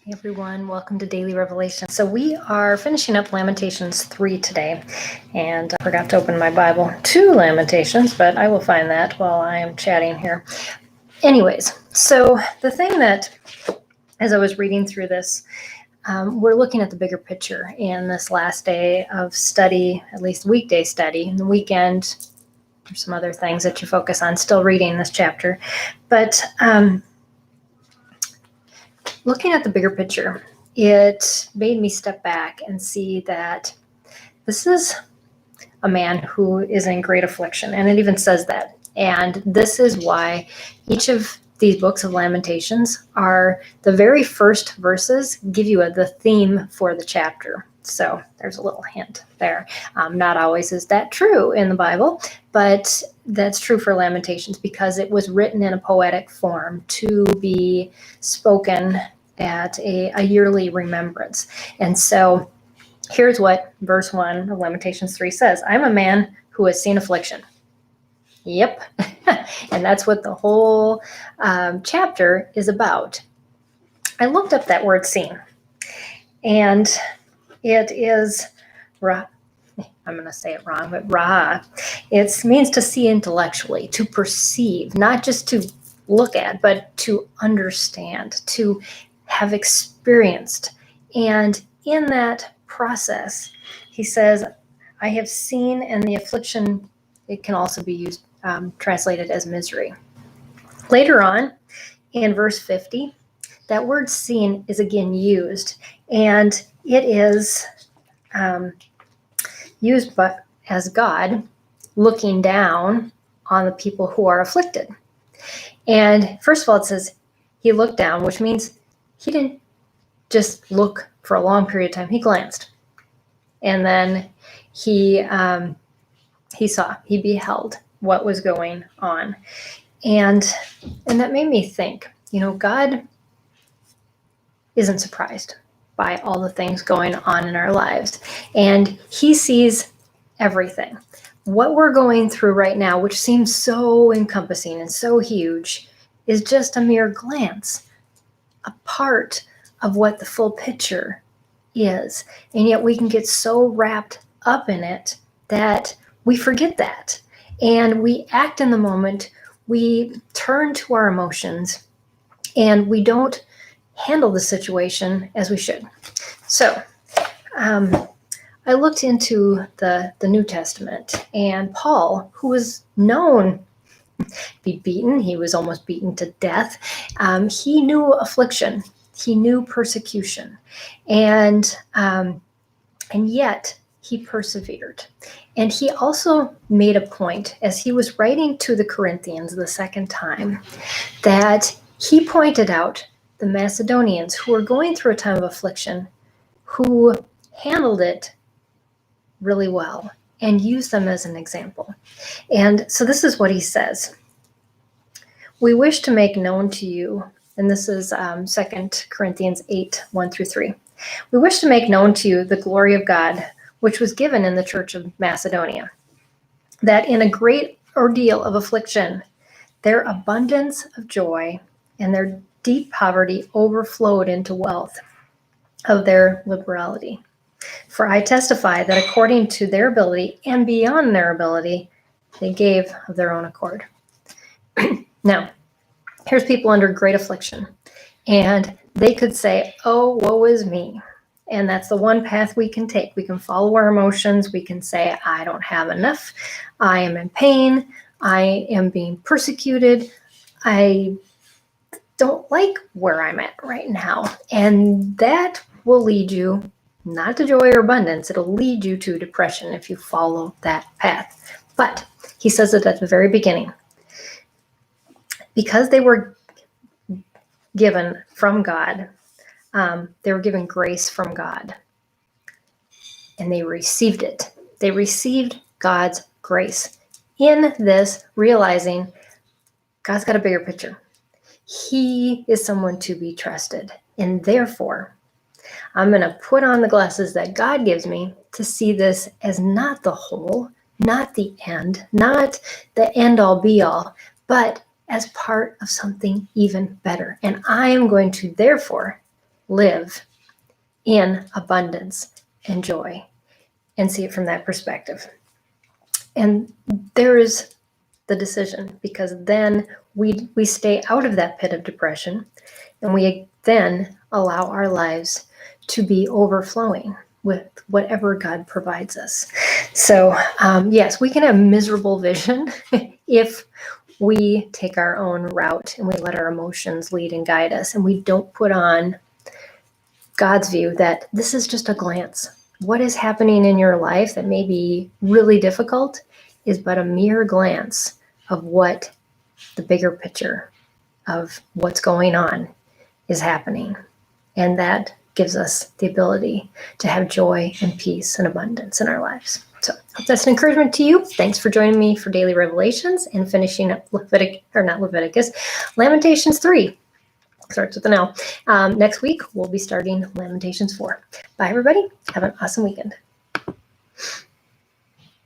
Hey everyone, welcome to Daily Revelation. So we are finishing up Lamentations 3 today, and I forgot to open my Bible to Lamentations, but I will find that while I am chatting here. Anyways, so the thing that, as I was reading through this, we're looking at the bigger picture in this last day of study, at least weekday study. In the weekend, there's some other things that you focus on, still reading this chapter. But looking at the bigger picture, it made me step back and see that this is a man who is in great affliction, and it even says that. And this is why each of these books of Lamentations are the very first verses give you the theme for the chapter. So there's a little hint there. Not always is that true in the Bible, but that's true for Lamentations because it was written in a poetic form to be spoken at a yearly remembrance. And so here's what verse 1 of Lamentations 3 says. I'm a man who has seen affliction. Yep. And that's what the whole chapter is about. I looked up that word seen, and it is, I'm going to say it wrong, but raha. It means to see intellectually, to perceive, not just to look at, but to understand, to have experienced. And in that process, he says, I have seen, and the affliction, it can also be used, translated as misery. Later on, in verse 50, that word seen is again used, and it is used as God looking down on the people who are afflicted. And first of all, it says he looked down, which means he didn't just look for a long period of time. He glanced, and then he saw, he beheld what was going on, and that made me think. God isn't surprised by all the things going on in our lives, and he sees everything. What we're going through right now, which seems so encompassing and so huge, is just a mere glance, a part of what the full picture is. And yet we can get so wrapped up in it that we forget that. And we act in the moment, we turn to our emotions, and we don't handle the situation as we should. So I looked into the New Testament, and Paul, who was known to be beaten, he was almost beaten to death, he knew affliction, he knew persecution, and yet he persevered. And he also made a point, as he was writing to the Corinthians the second time, that he pointed out the Macedonians who were going through a time of affliction, who handled it really well and used them as an example. And so this is what he says. We wish to make known to you, and this is 2 Corinthians 8, 1 through 3. We wish to make known to you the glory of God, which was given in the church of Macedonia, that in a great ordeal of affliction, their abundance of joy and their deep poverty overflowed into wealth of their liberality. For I testify that according to their ability and beyond their ability, they gave of their own accord. Now, here's people under great affliction, and they could say, oh, woe is me. And that's the one path we can take. We can follow our emotions. We can say, I don't have enough. I am in pain. I am being persecuted. I don't like where I'm at right now. And that will lead you not to joy or abundance. It'll lead you to depression if you follow that path. But he says it at the very beginning. Because they were given from God, they were given grace from God, and they received it. They received God's grace. In this, realizing God's got a bigger picture. He is someone to be trusted, and therefore, I'm going to put on the glasses that God gives me to see this as not the whole, not the end, not the end-all be-all, but as part of something even better. And I am going to, therefore, live in abundance and joy and see it from that perspective. And there is the decision, because then we stay out of that pit of depression, and we then allow our lives to be overflowing with whatever God provides us. So yes, we can have miserable vision if we take our own route and we let our emotions lead and guide us, and we don't put on God's view that this is just a glance. What is happening in your life that may be really difficult is but a mere glance of what the bigger picture of what's going on is happening. And that gives us the ability to have joy and peace and abundance in our lives. So I hope that's an encouragement to you. Thanks for joining me for Daily Revelations and finishing up Lamentations 3. Starts with an L. Next week, we'll be starting Lamentations 4. Bye, everybody. Have an awesome weekend.